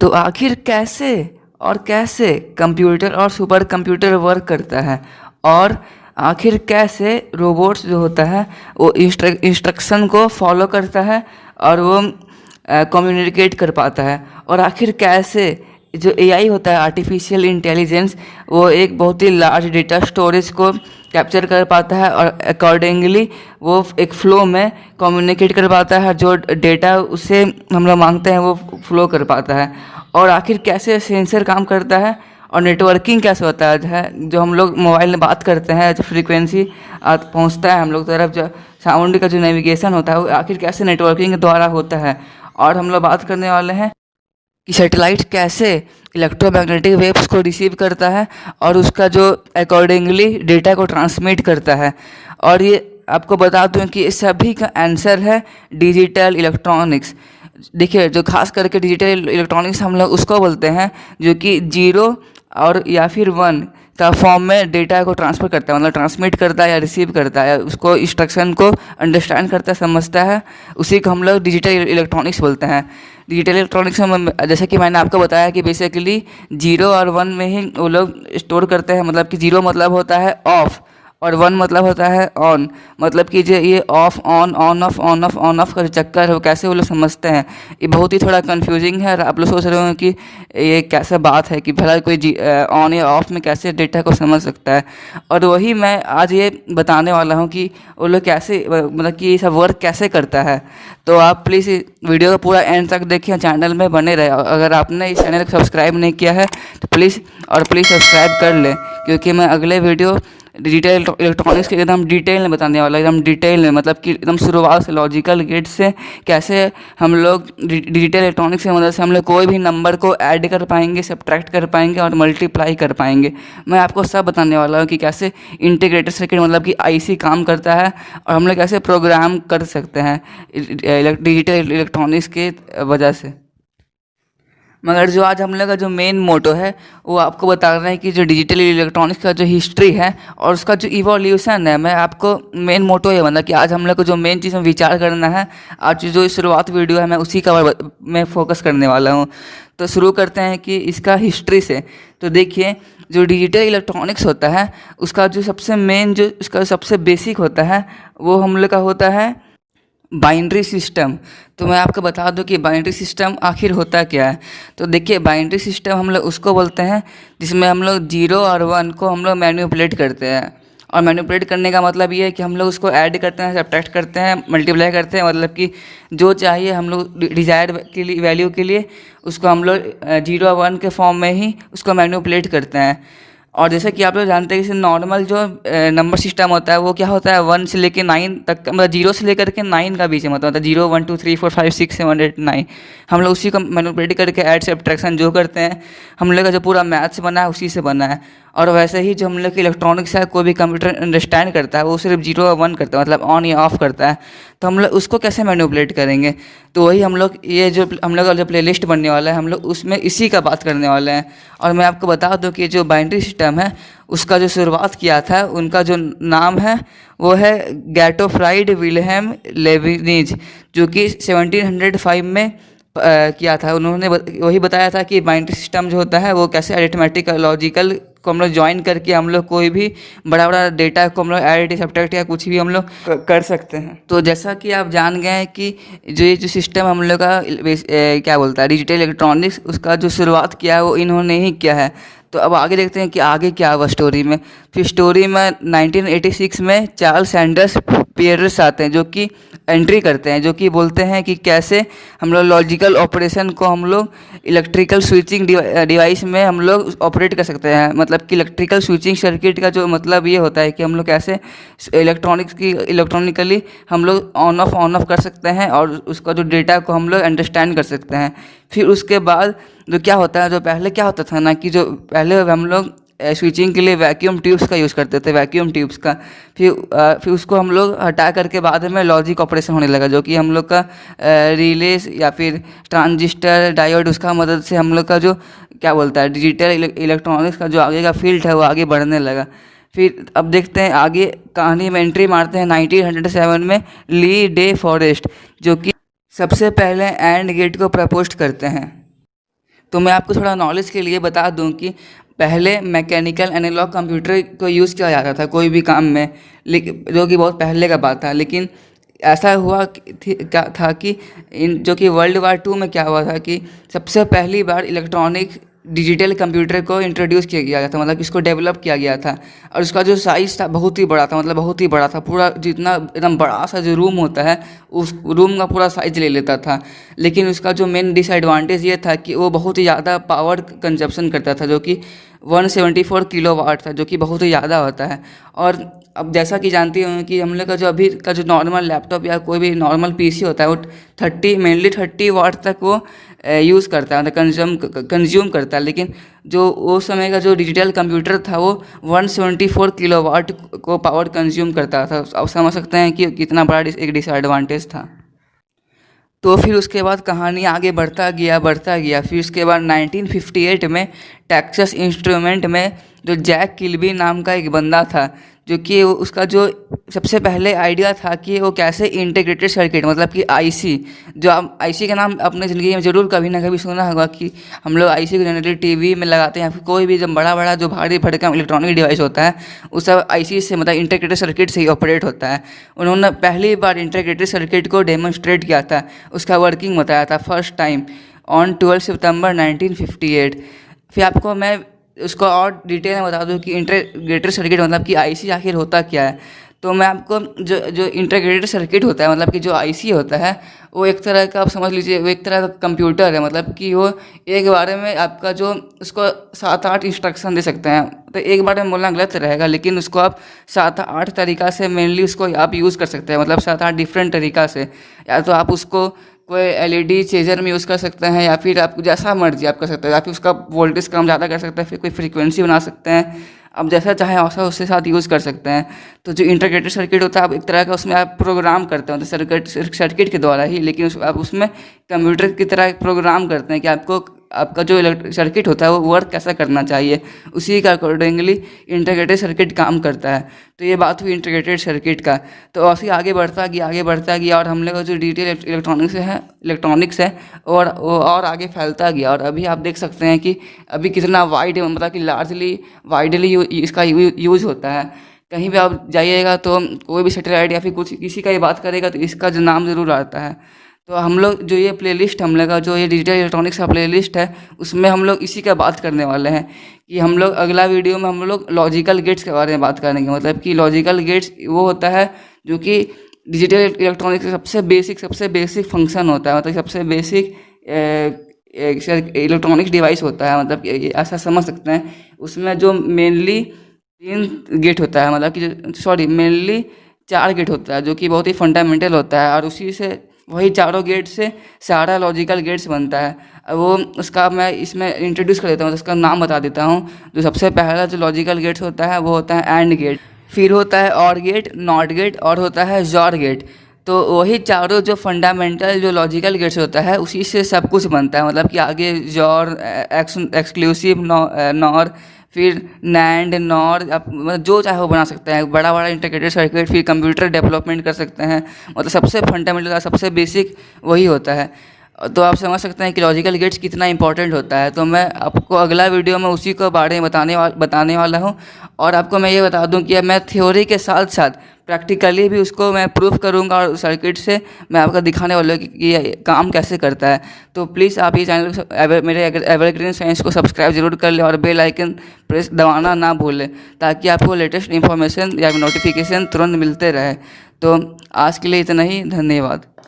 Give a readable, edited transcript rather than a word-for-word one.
तो आखिर कैसे और कैसे कंप्यूटर और सुपर कंप्यूटर वर्क करता है, और आखिर कैसे रोबोट्स जो होता है वो इंस्ट्रक्शन को फॉलो करता है और वो कम्युनिकेट कर पाता है, और आखिर कैसे जो एआई होता है आर्टिफिशियल इंटेलिजेंस वो एक बहुत ही लार्ज डेटा स्टोरेज को कैप्चर कर पाता है और अकॉर्डिंगली वो एक फ्लो में कम्युनिकेट कर पाता है, जो डेटा उससे हम लोग मांगते हैं वो फ्लो कर पाता है। और आखिर कैसे सेंसर काम करता है और नेटवर्किंग कैसे होता है, जो हम लोग मोबाइल में बात करते हैं, जो फ्रीक्वेंसी पहुंचता है हम लोग तरफ, जो साउंड का जो नेविगेशन होता है वो आखिर कैसे नेटवर्किंग के द्वारा होता है। और हम लोग बात करने वाले हैं कि सैटेलाइट कैसे इलेक्ट्रोमैग्नेटिक वेव्स को रिसीव करता है और उसका जो अकॉर्डिंगली डेटा को ट्रांसमिट करता है। और ये आपको बता दूं कि इस सभी का आंसर है डिजिटल इलेक्ट्रॉनिक्स। देखिए, जो खास करके डिजिटल इलेक्ट्रॉनिक्स हम लोग उसको बोलते हैं जो कि 0 और या फिर 1 का फॉर्म में डेटा को ट्रांसफ़र करता है, मतलब ट्रांसमिट करता है या रिसीव करता है, उसको इंस्ट्रक्शन को अंडरस्टैंड करता है, समझता है, उसी को हम लोग डिजिटल इलेक्ट्रॉनिक्स बोलते हैं। डिजिटल इलेक्ट्रॉनिक्स में जैसे कि मैंने आपको बताया कि बेसिकली 0 और 1 में ही वो लोग स्टोर करते हैं, मतलब कि 0 मतलब होता है ऑफ और 1 मतलब होता है ऑन, मतलब कि जो ये ऑफ ऑन ऑन ऑफ का जो चक्कर है वो कैसे वो लोग समझते हैं, ये बहुत ही थोड़ा कंफ्यूजिंग है। और आप लोग सोच रहे होंगे कि ये कैसा बात है कि भला कोई ऑन या ऑफ में कैसे डेटा को समझ सकता है। और वही मैं आज ये बताने वाला हूँ कि वो लोग कैसे, मतलब कि ये सब वर्क कैसे करता है। तो आप प्लीज़ वीडियो का पूरा एंड तक देखिए, चैनल में बने रहे। अगर आपने इस चैनल को सब्सक्राइब नहीं किया है तो प्लीज़ सब्सक्राइब कर लें, क्योंकि मैं अगले वीडियो डिजिटल इलेक्ट्रॉनिक्स के एकदम डिटेल में बताने वाला, एकदम डिटेल में, मतलब कि एकदम शुरुआत से लॉजिकल गेट से कैसे हम लोग डिजिटल इलेक्ट्रॉनिक्स की मदद से हम लोग कोई भी नंबर को ऐड कर पाएंगे, सब्ट्रैक्ट कर पाएंगे और मल्टीप्लाई कर पाएंगे। मैं आपको सब बताने वाला हूँ कि कैसे इंटीग्रेटेड सर्किट मतलब कि आईसी काम करता है और हम लोग कैसे प्रोग्राम कर सकते हैं डिजिटल इलेक्ट्रॉनिक्स के वजह से। मगर जो आज हम लोग का जो मेन मोटो है वो आपको बता रहे हैं कि जो डिजिटल इलेक्ट्रॉनिक्स का जो हिस्ट्री है और उसका जो इवोल्यूशन है, मैं आपको मेन मोटो ये मतलब कि आज हम लोग को जो मेन चीज़ में विचार करना है, आज जो शुरुआत वीडियो है मैं उसी का मैं फोकस करने वाला हूँ। तो शुरू करते हैं कि इसका हिस्ट्री से। तो देखिए, जो डिजिटल इलेक्ट्रॉनिक्स होता है उसका जो सबसे मेन, जो उसका सबसे बेसिक होता है वो हम लोग का होता है बाइनरी सिस्टम। तो मैं आपको बता दूं कि बाइनरी सिस्टम आखिर होता क्या है। तो देखिए, बाइनरी सिस्टम हम लोग उसको बोलते हैं जिसमें हम लोग 0 और 1 को हम लोग मैनिपुलेट करते हैं। और मैनिपुलेट करने का मतलब ये है कि हम लोग उसको ऐड करते हैं, सब्ट्रैक्ट करते हैं, मल्टीप्लाई करते हैं, मतलब कि जो चाहिए हम लोग डिजायर्ड के लिए वैल्यू के लिए उसको हम लोग 0 और 1 के फॉर्म में ही उसको मैनिपुलेट करते हैं। और जैसे कि आप लोग जानते हैं कि नॉर्मल जो नंबर सिस्टम होता है वो क्या होता है 1 से लेकर 9 तक, मतलब 0 से लेकर के 9 का बीच में मतलब 0 1 2 3 4 5 6 7 8 9, हम लोग उसी को मैनिपुलेट करके ऐड सब्ट्रैक्शन जो करते हैं, हम लोग का जो पूरा मैथ्स बना है उसी से बना है। और वैसे ही जो हम लोग की इलेक्ट्रॉनिक्स है, कोई भी कंप्यूटर अंडरस्टैंड करता है वो सिर्फ 0 और 1 करता है, मतलब ऑन या ऑफ करता है। तो हम लोग उसको कैसे मैनिपुलेट करेंगे, तो वही हम लोग ये जो हम लोग का जो प्लेलिस्ट बनने वाला है हम लोग उसमें इसी का बात करने वाले हैं। और मैं आपको बता दूं कि जो बाइनरी सिस्टम है उसका जो शुरुआत किया था, उनका जो नाम है वो है गैटोफ्राइड विल्हेम लेविनिज, जो कि 1705 में किया था। उन्होंने वही बताया था कि बाइनरी सिस्टम जो होता है वो कैसे अरिथमेटिक लॉजिकल को हम लोग ज्वाइन करके हम लोग कोई भी बड़ा बड़ा डेटा को हम लोग ऐड सब्ट्रैक्ट या कुछ भी हम लोग कर सकते हैं। तो जैसा कि आप जान गए हैं कि जो सिस्टम हम लोग का क्या बोलता है डिजिटल इलेक्ट्रॉनिक्स, उसका जो शुरुआत किया है वो इन्होंने ही किया है। तो अब आगे देखते हैं कि आगे क्या हुआ स्टोरी में। फिर स्टोरी में 1986 में चार्ल्स सैंडर्स पियर्स आते हैं जो कि एंट्री करते हैं, जो कि बोलते हैं कि कैसे हम लोग लॉजिकल ऑपरेशन को हम लोग इलेक्ट्रिकल स्विचिंग डिवाइस में हम लोग ऑपरेट कर सकते हैं। मतलब कि इलेक्ट्रिकल स्विचिंग सर्किट का जो मतलब ये होता है कि हम लोग कैसे इलेक्ट्रॉनिकली हम लोग ऑन ऑफ कर सकते हैं और उसका जो डेटा को हम लोग अंडरस्टैंड कर सकते हैं। फिर उसके बाद जो क्या होता है, जो पहले क्या होता था ना कि जो पहले हम लोग स्विचिंग के लिए वैक्यूम ट्यूब्स का यूज़ करते थे, वैक्यूम ट्यूब्स का। फिर उसको हम लोग हटा करके बाद में लॉजिक ऑपरेशन होने लगा, जो कि हम लोग का रिलेस या फिर ट्रांजिस्टर डायोड उसका मदद से हम लोग का जो क्या बोलता है डिजिटल इलेक्ट्रॉनिक्स का जो आगे का फील्ड है वो आगे बढ़ने लगा। फिर अब देखते हैं आगे कहानी में एंट्री मारते हैं 1907 में ली डे फॉरेस्ट, जो कि सबसे पहले एंड गेट को प्रपोज करते हैं। तो मैं आपको थोड़ा नॉलेज के लिए बता दूं कि पहले मैकेनिकल एनालॉग कंप्यूटर को यूज़ किया जाता था कोई भी काम में, लेकिन जो कि बहुत पहले का बात था। लेकिन ऐसा हुआ क्या था कि जो कि वर्ल्ड वार 2 में क्या हुआ था कि सबसे पहली बार इलेक्ट्रॉनिक डिजिटल कंप्यूटर को इंट्रोड्यूस किया गया था, मतलब इसको डेवलप किया गया था। और उसका जो साइज़ था बहुत ही बड़ा था, मतलब बहुत ही बड़ा था, पूरा जितना एकदम बड़ा सा जो रूम होता है उस रूम का पूरा साइज ले लेता था। लेकिन उसका जो मेन डिसएडवांटेज ये था कि वो बहुत ही ज़्यादा पावर कंजप्शन करता था, जो कि 174 किलोवाट था, जो कि बहुत ही ज़्यादा होता है। और अब जैसा कि जानती हूँ कि हम लोग का जो अभी का जो नॉर्मल लैपटॉप या कोई भी नॉर्मल पीसी होता है वो 30 वाट तक वो यूज़ करता है, मतलब कंज्यूम करता है। लेकिन जो उस समय का जो डिजिटल कंप्यूटर था वो 174 किलोवाट को पावर कंज्यूम करता था। आप समझ सकते हैं कि कितना बड़ा एक डिसएडवांटेज था। तो फिर उसके बाद कहानी आगे बढ़ता गया। फिर उसके बाद 1958 में टेक्सास इंस्ट्रूमेंट में जो जैक किल्बी नाम का एक बंदा था, जो कि उसका जो सबसे पहले आइडिया था कि वो कैसे इंटीग्रेटेड सर्किट, मतलब कि आईसी, जो आप आईसी का नाम अपने ज़िंदगी में ज़रूर कभी ना कभी सुना होगा कि हम लोग आईसी को जनरली टीवी में लगाते हैं, फिर कोई भी जब बड़ा बड़ा जो भारी भरकम इलेक्ट्रॉनिक डिवाइस होता है उस सब आईसी से, मतलब इंटीग्रेटेड सर्किट से ही ऑपरेट होता है। उन्होंने पहली बार इंटीग्रेटेड सर्किट को डेमोन्स्ट्रेट किया था, उसका वर्किंग बताया था फर्स्ट टाइम ऑन 12 सितंबर 1958। फिर आपको मैं उसको और डिटेल में बता दूं कि इंटीग्रेटेड सर्किट मतलब कि आईसी आखिर होता क्या है। तो मैं आपको जो इंटीग्रेटेड सर्किट होता है, मतलब कि जो आईसी होता है वो एक तरह का, आप समझ लीजिए वो एक तरह का कंप्यूटर है। मतलब कि वो एक बारे में आपका जो उसको 7-8 इंस्ट्रक्शन दे सकते हैं। तो एक बारे में बोलना गलत रहेगा, लेकिन उसको आप 7-8 तरीक़ा से मेनली उसको आप यूज़ कर सकते हैं, मतलब 7-8 डिफरेंट तरीक़ा से। या तो आप उसको कोई एलईडी चेजर में यूज़ कर सकते हैं, या फिर आपको जैसा मर्जी आप कर सकते हैं, या फिर उसका वोल्टेज कम ज़्यादा कर सकते हैं, फिर कोई फ्रीक्वेंसी बना सकते हैं, आप जैसा चाहें वैसा उसके साथ यूज़ कर सकते हैं। तो जो इंटीग्रेटेड सर्किट होता है, आप एक तरह का उसमें आप प्रोग्राम करते हैं, तो सर्किट के द्वारा ही, लेकिन आप उसमें कंप्यूटर की तरह प्रोग्राम करते हैं कि आपका जो सर्किट होता है वो वर्क कैसा करना चाहिए, उसी का अकॉर्डिंगली इंटीग्रेटेड सर्किट काम करता है। तो ये बात हुई इंटीग्रेटेड सर्किट का। तो ऐसे ही आगे बढ़ता गया और हम लोग का जो डिटेल इलेक्ट्रॉनिक्स है और आगे फैलता गया। और अभी आप देख सकते हैं कि अभी कितना वाइड, मतलब कि वाइडली इसका यूज़ होता है। कहीं भी आप जाइएगा तो कोई भी सैटेलाइट या फिर कुछ किसी का ही बात करेगा तो इसका जो नाम ज़रूर आता है। तो हम लोग जो ये प्लेलिस्ट हम लोग का जो ये डिजिटल इलेक्ट्रॉनिक्स का प्लेलिस्ट है उसमें हम लोग इसी का बात करने वाले हैं कि हम लोग अगला वीडियो में हम लोग लॉजिकल गेट्स के बारे में बात करेंगे। मतलब कि लॉजिकल गेट्स वो होता है जो कि डिजिटल इलेक्ट्रॉनिक्स का सबसे बेसिक फंक्शन होता है, मतलब सबसे बेसिक इलेक्ट्रॉनिक्स डिवाइस होता है। मतलब ऐसा समझ सकते हैं। उसमें जो मेनली 3 गेट होता है, मतलब कि मेनली 4 गेट होता है, जो कि बहुत ही फंडामेंटल होता है। और उसी से वही चारों गेट से सारा लॉजिकल गेट्स बनता है। वो उसका मैं इसमें इंट्रोड्यूस कर देता हूँ, तो उसका नाम बता देता हूँ। जो सबसे पहला जो लॉजिकल गेट्स होता है वो होता है एंड गेट, फिर होता है और गेट, नॉट गेट और होता है जॉर गेट। तो वही चारों जो फंडामेंटल जो लॉजिकल गेट्स होता है उसी से सब कुछ बनता है। मतलब कि आगे जॉर, एक्सक्लूसिव, नॉर, फिर नैंड, नॉर, आप मतलब जो चाहे वो बना सकते हैं। बड़ा इंटीग्रेटेड सर्किट, फिर कंप्यूटर डेवलपमेंट कर सकते हैं। मतलब सबसे फंडामेंटल, सबसे बेसिक वही होता है। तो आप समझ सकते हैं कि लॉजिकल गेट्स कितना इंपॉर्टेंट होता है। तो मैं आपको अगला वीडियो में उसी के बारे में बताने वाला हूँ। और आपको मैं ये बता दूँ कि मैं थ्योरी के साथ साथ प्रैक्टिकली भी उसको मैं प्रूफ करूँगा, और सर्किट से मैं आपको दिखाने वाला हूँ कि ये काम कैसे करता है। तो प्लीज़ आप ये चैनल मेरे एवरग्रीन साइंस को सब्सक्राइब जरूर कर लें और बेल आइकन प्रेस दबाना ना भूलें, ताकि आपको लेटेस्ट इन्फॉर्मेशन या नोटिफिकेशन तुरंत मिलते रहे। तो आज के लिए इतना ही, धन्यवाद।